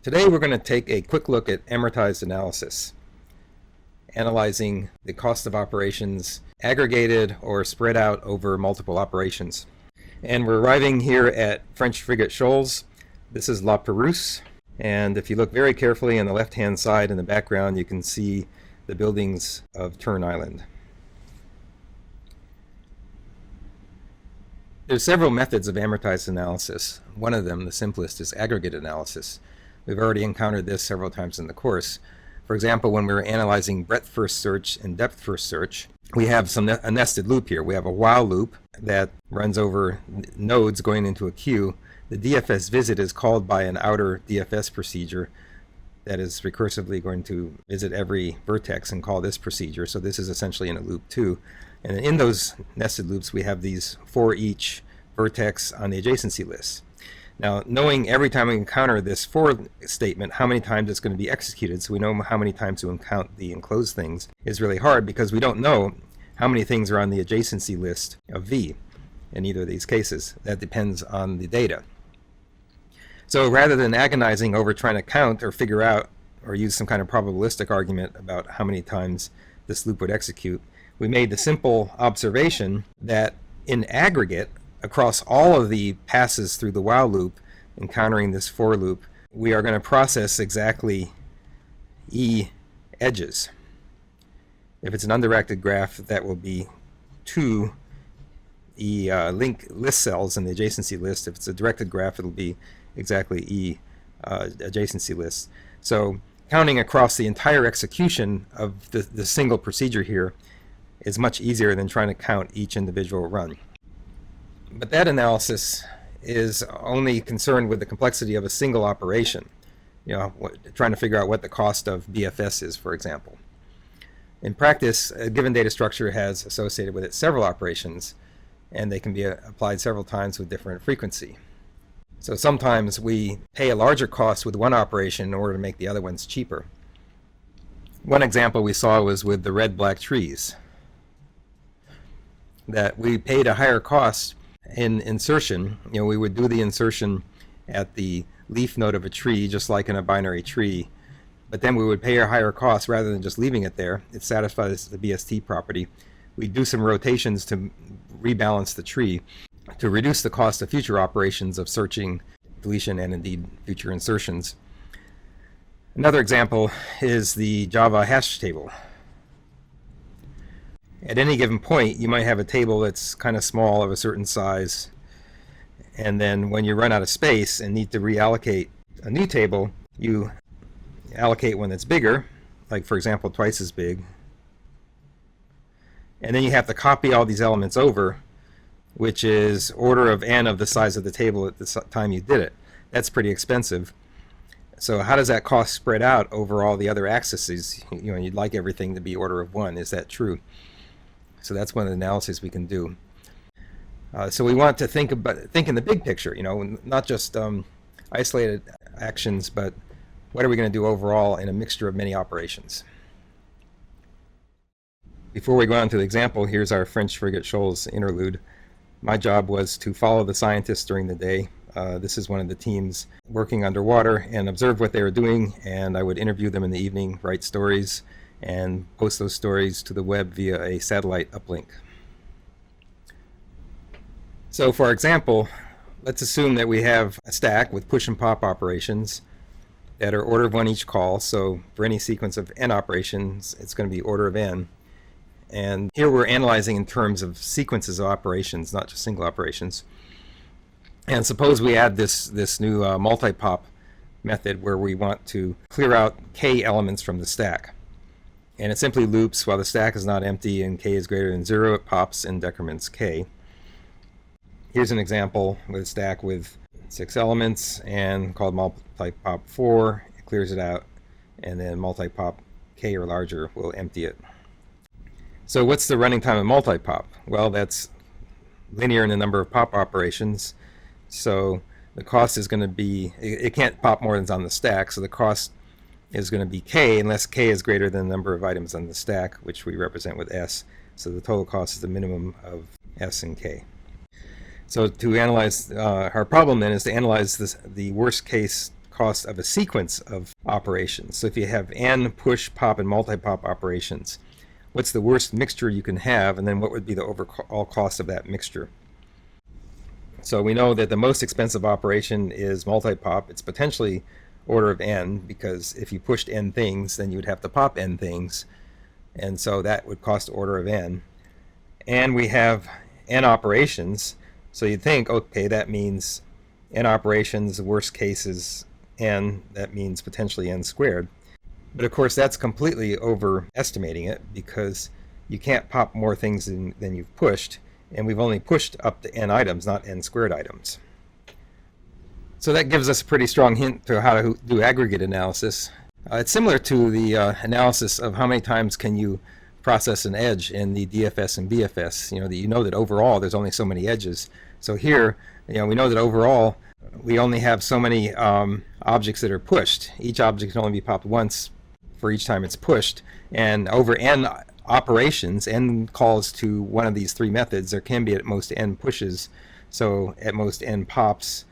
Today we're going to take a quick look at amortized analysis, analyzing the cost of operations aggregated or spread out over multiple operations. And we're arriving here at French Frigate Shoals. This is La Perouse, and if you look very carefully on the left-hand side in the background, you can see the buildings of Turn Island. There's several methods of amortized analysis. One of them, the simplest, is aggregate analysis. We've already encountered this several times in the course. For example, when we were analyzing breadth first search and depth first search, we have a nested loop here. We have a while loop that runs over nodes going into a queue. The DFS visit is called by an outer DFS procedure that is recursively going to visit every vertex and call this procedure. So this is essentially in a loop too. And in those nested loops, we have these for each vertex on the adjacency list. Now, knowing every time we encounter this for statement, how many times it's going to be executed, so we know how many times to count the enclosed things, is really hard because we don't know how many things are on the adjacency list of V in either of these cases. That depends on the data. So rather than agonizing over trying to count or figure out or use some kind of probabilistic argument about how many times this loop would execute, we made the simple observation that in aggregate, across all of the passes through the while loop, encountering this for loop, we are going to process exactly E edges. If it's an undirected graph, that will be 2 E link list cells in the adjacency list. If it's a directed graph, it'll be exactly E adjacency lists. So counting across the entire execution of the single procedure here is much easier than trying to count each individual run. But that analysis is only concerned with the complexity of a single operation, trying to figure out what the cost of BFS is, for example. In practice, a given data structure has associated with it several operations, and they can be applied several times with different frequency. So sometimes we pay a larger cost with one operation in order to make the other ones cheaper. One example we saw was with the red-black trees, that we paid a higher cost in insertion. We would do the insertion at the leaf node of a tree, just like in a binary tree, but then we would pay a higher cost rather than just leaving it there. It satisfies the BST property. We'd do some rotations to rebalance the tree to reduce the cost of future operations of searching, deletion, and indeed future insertions. Another example is the Java hash table. At any given point, you might have a table that's kind of small, of a certain size, and then when you run out of space and need to reallocate a new table, you allocate one that's bigger, like for example twice as big, and then you have to copy all these elements over, which is order of n of the size of the table at the time you did it. That's pretty expensive. So how does that cost spread out over all the other accesses? You'd like everything to be order of 1. Is that true? So that's one of the analyses we can do. So we want to think in the big picture, not just isolated actions, but what are we going to do overall in a mixture of many operations? Before we go on to the example, here's our French Frigate Shoals interlude. My job was to follow the scientists during the day. This is one of the teams working underwater, and observe what they were doing, and I would interview them in the evening, write stories, and post those stories to the web via a satellite uplink. So for example, let's assume that we have a stack with push and pop operations that are order of 1 each call. So for any sequence of n operations, it's going to be order of n. And here we're analyzing in terms of sequences of operations, not just single operations. And suppose we add this new multi-pop method where we want to clear out k elements from the stack. And it simply loops while the stack is not empty and k is greater than 0, it pops and decrements k. Here's an example with a stack with 6 elements and called multi-pop 4. It clears it out, and then multi-pop k or larger will empty it. So what's the running time of multi-pop? Well, that's linear in the number of pop operations. So the cost is going to be, it can't pop more than is on the stack, so the cost is going to be k unless k is greater than the number of items on the stack, which we represent with s. So the total cost is the minimum of s and k. So to analyze our problem then is to analyze the worst case cost of a sequence of operations. So if you have n push, pop, and multi-pop operations, what's the worst mixture you can have, and then what would be the overall cost of that mixture? So we know that the most expensive operation is multi-pop. It's potentially order of n, because if you pushed n things, then you would have to pop n things, and so that would cost order of n. And we have n operations, so you'd think, okay, that means n operations, the worst case is n, that means potentially n squared. But of course that's completely overestimating it, because you can't pop more things than you've pushed, and we've only pushed up to n items, not n squared items. So that gives us a pretty strong hint to how to do aggregate analysis. It's similar to the analysis of how many times can you process an edge in the DFS and BFS. You know that overall there's only so many edges. So here, we know that overall we only have so many objects that are pushed. Each object can only be popped once for each time it's pushed, and over n operations, n calls to one of these three methods, there can be at most n pushes, so at most n pops,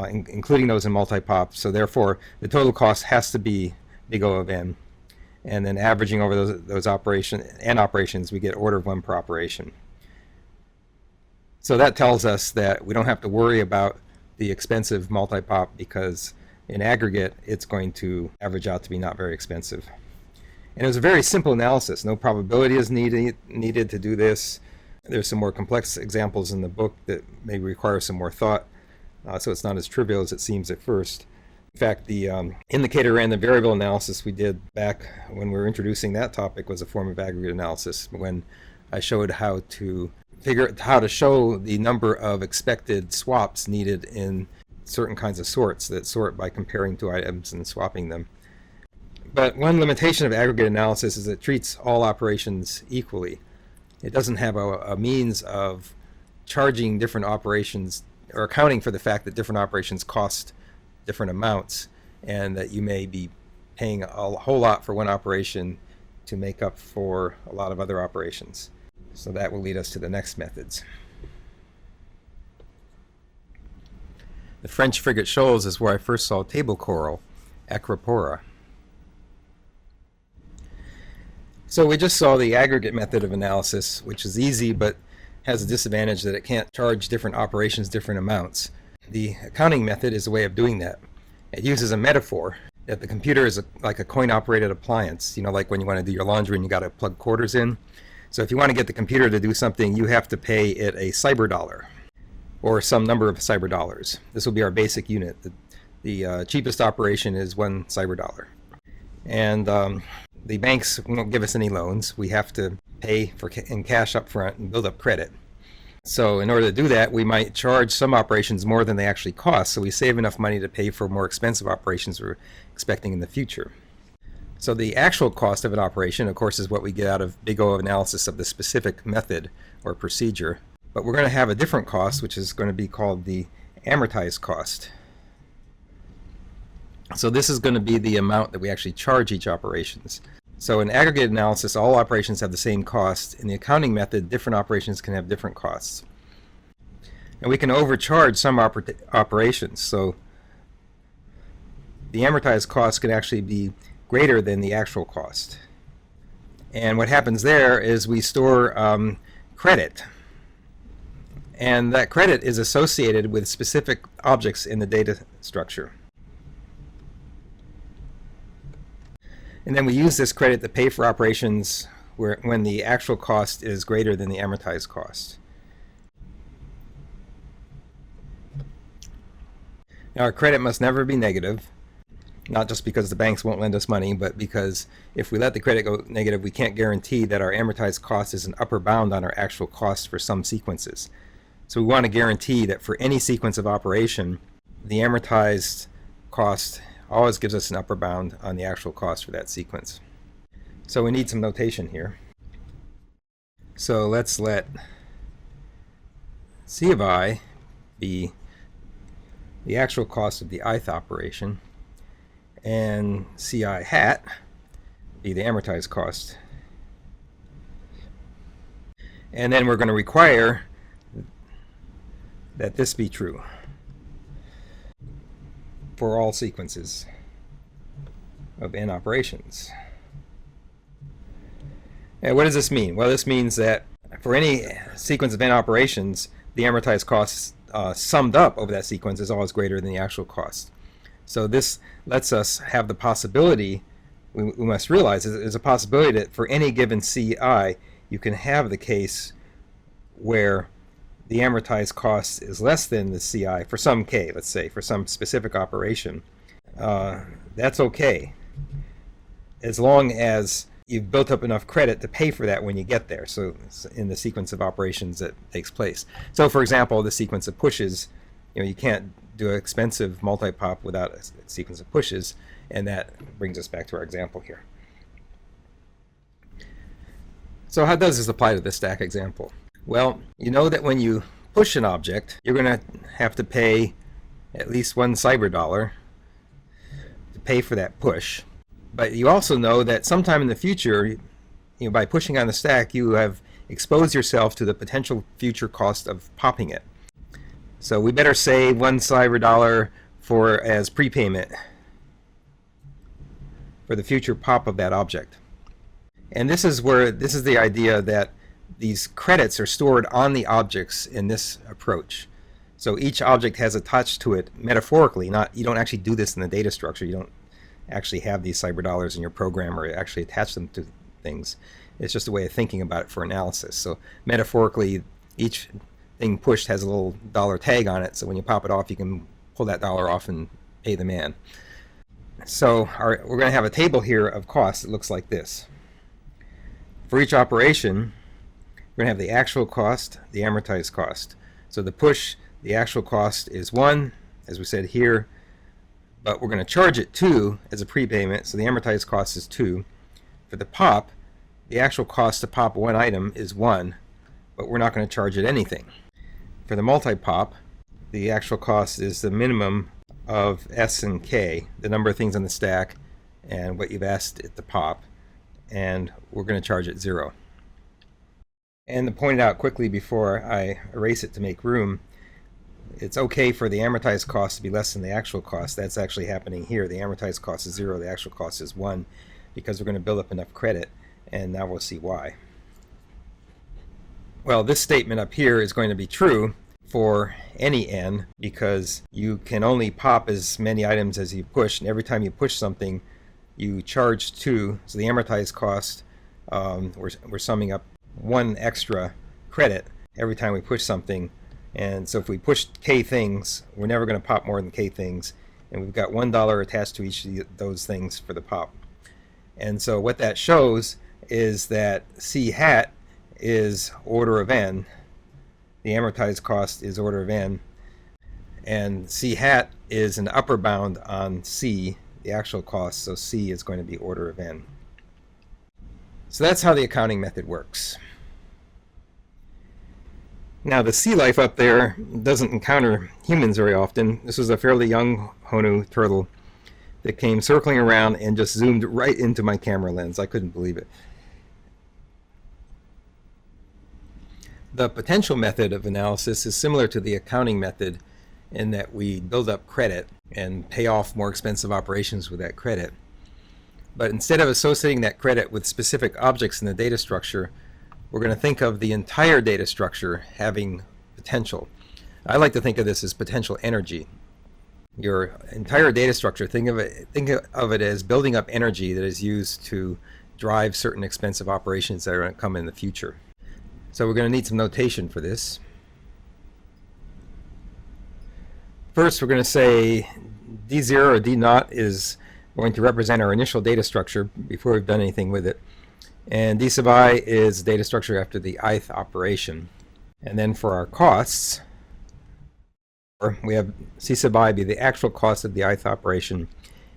including those in multi-pop. So therefore the total cost has to be big O of n, and then averaging over those n operations, we get order of 1 per operation. So that tells us that we don't have to worry about the expensive multi-pop, because in aggregate it's going to average out to be not very expensive. And it was a very simple analysis. No probability is needed to do this. There's some more complex examples in the book that may require some more thought, so it's not as trivial as it seems at first. In fact, the indicator and the variable analysis we did back when we were introducing that topic was a form of aggregate analysis, when I showed how to show the number of expected swaps needed in certain kinds of sorts that sort by comparing two items and swapping them. But one limitation of aggregate analysis is it treats all operations equally. It doesn't have a means of charging different operations, or accounting for the fact that different operations cost different amounts, and that you may be paying a whole lot for one operation to make up for a lot of other operations. So that will lead us to the next methods. The French frigate Shoals is where I first saw table coral, Acropora. So we just saw the aggregate method of analysis, which is easy but has a disadvantage that it can't charge different operations different amounts. The accounting method is a way of doing that. It uses a metaphor that the computer is like a coin-operated appliance, like when you want to do your laundry and you got to plug quarters in. So if you want to get the computer to do something, you have to pay it a cyber dollar, or some number of cyber dollars. This will be our basic unit. The cheapest operation is 1 cyber dollar. And the banks won't give us any loans. We have to pay in cash up front and build up credit. So in order to do that, we might charge some operations more than they actually cost, so we save enough money to pay for more expensive operations we're expecting in the future. So the actual cost of an operation, of course, is what we get out of big O analysis of the specific method or procedure. But we're going to have a different cost, which is going to be called the amortized cost. So this is going to be the amount that we actually charge each operations. So in aggregate analysis, all operations have the same cost. In the accounting method, different operations can have different costs. And we can overcharge some operations. So the amortized cost can actually be greater than the actual cost. And what happens there is we store credit. And that credit is associated with specific objects in the data structure. And then we use this credit to pay for operations when the actual cost is greater than the amortized cost. Now, our credit must never be negative, not just because the banks won't lend us money, but because if we let the credit go negative, we can't guarantee that our amortized cost is an upper bound on our actual cost for some sequences. So we want to guarantee that for any sequence of operation, the amortized cost always gives us an upper bound on the actual cost for that sequence. So we need some notation here. So let's let C of I be the actual cost of the ith operation, and Ci hat be the amortized cost. And then we're going to require that this be true. for all sequences of n operations. And what does this mean? Well, this means that for any sequence of n operations, the amortized cost summed up over that sequence is always greater than the actual cost. So this lets us have the possibility, we must realize there's a possibility that for any given Ci, you can have the case where the amortized cost is less than the Ci for some k, let's say, for some specific operation. That's okay, as long as you've built up enough credit to pay for that when you get there, so in the sequence of operations that takes place. So for example, the sequence of pushes, you can't do an expensive multi-pop without a sequence of pushes, and that brings us back to our example here. So how does this apply to the stack example? Well, you know that when you push an object, you're going to have to pay at least $1 cyber dollar to pay for that push. But you also know that sometime in the future, by pushing on the stack, you have exposed yourself to the potential future cost of popping it. So we better save $1 cyber dollar as prepayment for the future pop of that object. And this is the idea that these credits are stored on the objects in this approach. So each object has attached to it metaphorically. You don't actually do this in the data structure. You don't actually have these cyber dollars in your program or actually attach them to things. It's just a way of thinking about it for analysis. So metaphorically, each thing pushed has a little dollar tag on it, so when you pop it off, you can pull that dollar off and pay the man. So we're going to have a table here of costs that looks like this. For each operation, we're going to have the actual cost, the amortized cost. So the push, the actual cost is 1, as we said here, but we're going to charge it 2 as a prepayment, so the amortized cost is 2. For the pop, the actual cost to pop one item is 1, but we're not going to charge it anything. For the multi-pop, the actual cost is the minimum of S and K, the number of things on the stack, and what you've asked it to pop, and we're going to charge it 0. And to point it out quickly before I erase it to make room, it's okay for the amortized cost to be less than the actual cost. That's actually happening here. The amortized cost is 0, the actual cost is 1, because we're going to build up enough credit, and now we'll see why. Well, this statement up here is going to be true for any n, because you can only pop as many items as you push, and every time you push something, you charge 2. So the amortized cost, we're summing up 1 extra credit every time we push something. And so if we push k things, we're never going to pop more than k things, and we've got $1 attached to each of those things for the pop. And so what that shows is that C hat is order of n, the amortized cost is order of n, and C hat is an upper bound on C, the actual cost, so C is going to be order of n. So that's how the accounting method works. Now the sea life up there doesn't encounter humans very often. This was a fairly young Honu turtle that came circling around and just zoomed right into my camera lens. I couldn't believe it. The potential method of analysis is similar to the accounting method in that we build up credit and pay off more expensive operations with that credit. But instead of associating that credit with specific objects in the data structure, we're going to think of the entire data structure having potential. I like to think of this as potential energy. Your entire data structure, think of it as building up energy that is used to drive certain expensive operations that are going to come in the future. So we're going to need some notation for this. First, we're going to say D0 or D0 is going to represent our initial data structure before we've done anything with it. And D sub I is data structure after the ith operation. And then for our costs, we have C sub I be the actual cost of the ith operation,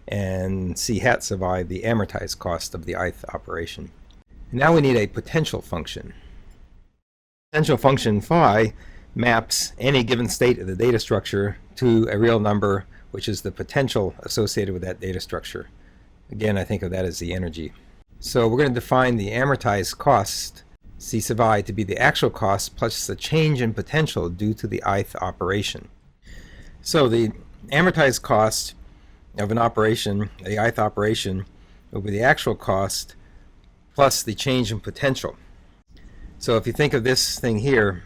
and C hat sub I the amortized cost of the ith operation. And now we need a potential function. Potential function phi maps any given state of the data structure to a real number, which is the potential associated with that data structure. Again, I think of that as the energy. So we're going to define the amortized cost, C sub I, to be the actual cost plus the change in potential due to the ith operation. So the amortized cost of an operation, the ith operation, will be the actual cost plus the change in potential. So if you think of this thing here,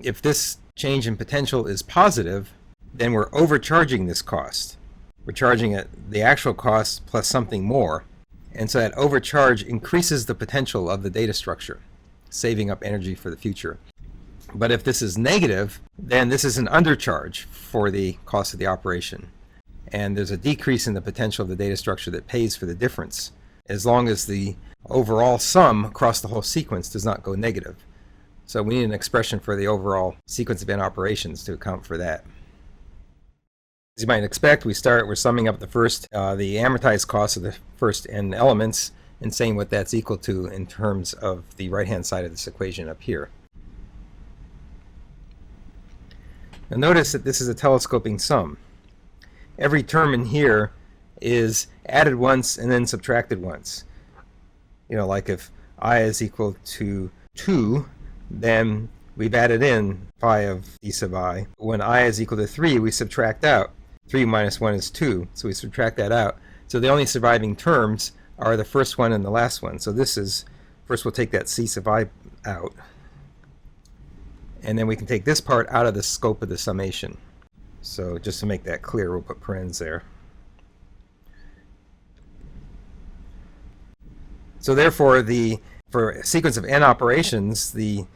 if this change in potential is positive, then we're overcharging this cost. We're charging it the actual cost plus something more. And so that overcharge increases the potential of the data structure, saving up energy for the future. But if this is negative, then this is an undercharge for the cost of the operation. And there's a decrease in the potential of the data structure that pays for the difference, as long as the overall sum across the whole sequence does not go negative. So we need an expression for the overall sequence of n operations to account for that. As you might expect, we're summing up the amortized cost of the first n elements and saying what that's equal to in terms of the right-hand side of this equation up here. Now notice that this is a telescoping sum. Every term in here is added once and then subtracted once. Like if I is equal to 2, then we've added in phi of d sub I. When I is equal to 3, we subtract out. 3 minus 1 is 2, so we subtract that out. So the only surviving terms are the first one and the last one. So first we'll take that c sub I out, and then we can take this part out of the scope of the summation. So just to make that clear, we'll put parens there. So therefore, for a sequence of n operations, the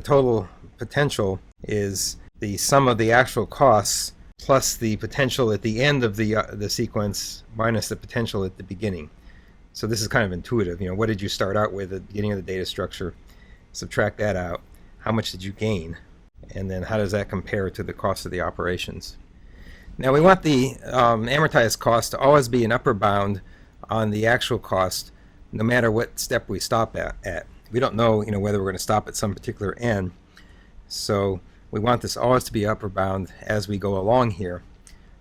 total potential is the sum of the actual costs plus the potential at the end of the sequence minus the potential at the beginning. So this is kind of intuitive. What did you start out with at the beginning of the data structure? Subtract that out. How much did you gain? And then how does that compare to the cost of the operations? Now we want the amortized cost to always be an upper bound on the actual cost, no matter what step we stop at. We don't know, whether we're going to stop at some particular n. So we want this always to be upper bound as we go along here.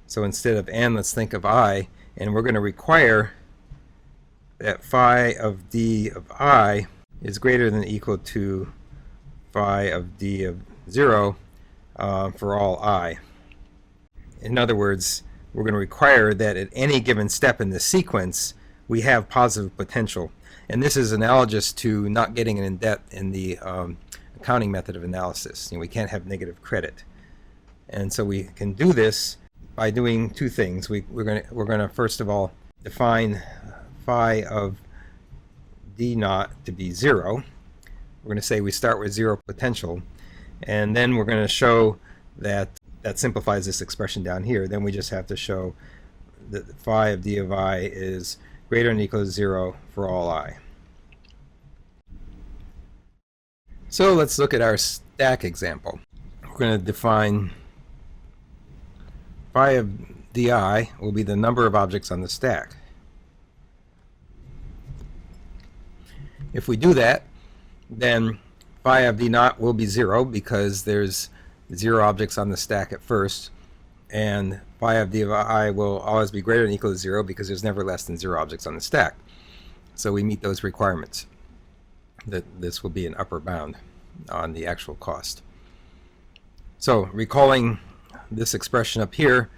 So instead of n, let's think of I, and we're going to require that phi of d of I is greater than or equal to phi of d of 0 for all I. In other words, we're going to require that at any given step in the sequence we have positive potential. And this is analogous to not getting in debt in the accounting method of analysis. We can't have negative credit. And so we can do this by doing two things. We're going to first of all define phi of d naught to be 0. We're going to say we start with 0 potential, and then we're going to show that simplifies this expression down here. Then we just have to show that phi of d of I is greater than or equal to 0 for all I. So let's look at our stack example. We're going to define phi of di will be the number of objects on the stack. If we do that, then phi of d naught will be 0 because there's 0 objects on the stack at first, and phi of d of I will always be greater than or equal to 0 because there's never less than 0 objects on the stack. So we meet those requirements, that this will be an upper bound on the actual cost. So recalling this expression up here,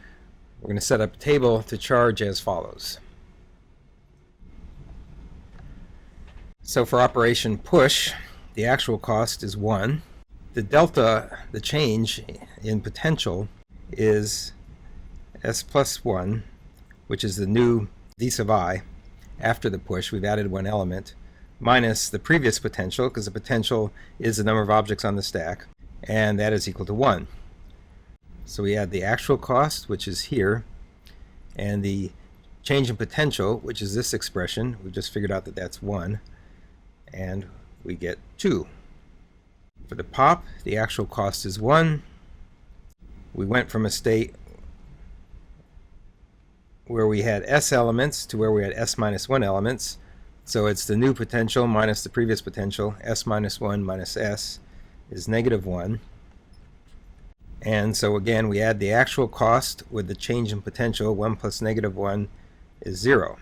we're going to set up a table to charge as follows. So for operation push, the actual cost is 1. The delta, the change in potential, is s plus 1, which is the new d sub I. After the push, we've added one element, minus the previous potential, because the potential is the number of objects on the stack, and that is equal to 1. So we add the actual cost, which is here, and the change in potential, which is this expression. We just figured out that that's 1, and we get 2. For the pop, the actual cost is 1. We went from a state where we had s elements to where we had s minus 1 elements. So it's the new potential minus the previous potential. S minus 1 minus s is negative 1. And so again, we add the actual cost with the change in potential. 1 plus negative 1 is 0.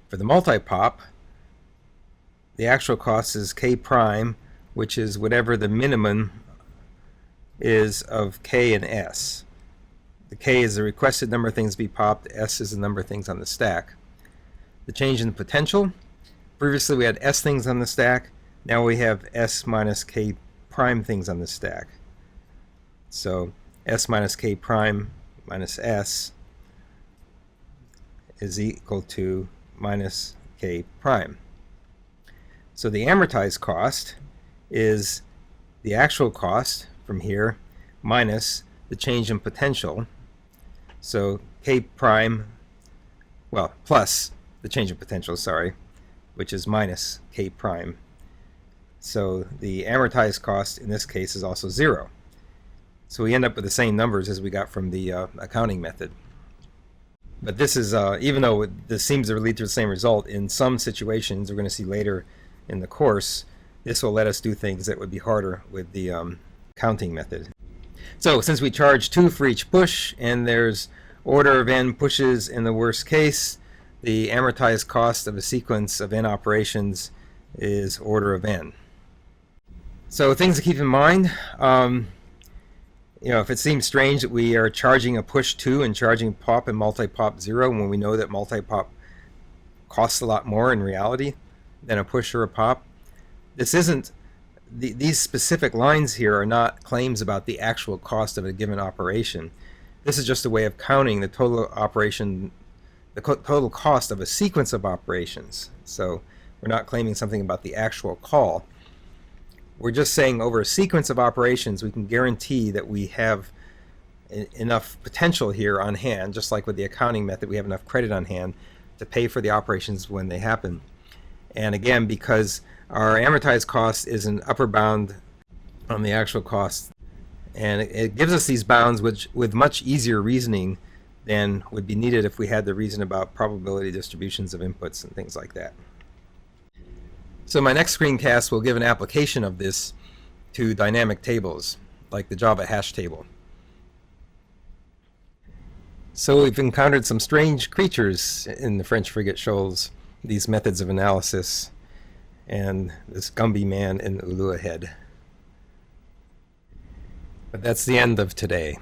For the multi-pop, the actual cost is k prime, which is whatever the minimum is of k and s. The K is the requested number of things to be popped. S is the number of things on the stack. The change in potential. Previously we had S things on the stack. Now we have S minus K prime things on the stack. So S minus K prime minus S is equal to minus K prime. So the amortized cost is the actual cost from here minus the change in potential. So K prime, well, plus the change in potential, sorry, which is minus K prime. So the amortized cost in this case is also 0. So we end up with the same numbers as we got from the accounting method. But this is, even though this seems to lead to the same result, in some situations we're going to see later in the course, this will let us do things that would be harder with the counting method. So since we charge 2 for each push, and there's order of n pushes in the worst case, the amortized cost of a sequence of n operations is order of n. So things to keep in mind, if it seems strange that we are charging a push 2 and charging pop and multi-pop 0 when we know that multi-pop costs a lot more in reality than a push or a pop, this isn't, these specific lines here are not claims about the actual cost of a given operation. This is just a way of counting the total operation, the total cost of a sequence of operations. So we're not claiming something about the actual call. We're just saying over a sequence of operations we can guarantee that we have enough potential here on hand, just like with the accounting method we have enough credit on hand to pay for the operations when they happen. And again, because our amortized cost is an upper bound on the actual cost, and it gives us these bounds which with much easier reasoning than would be needed if we had to reason about probability distributions of inputs and things like that. So my next screencast will give an application of this to dynamic tables, like the Java hash table. So we've encountered some strange creatures in the French frigate Shoals, these methods of analysis, and this Gumby man in Ulua Head. But that's the end of today.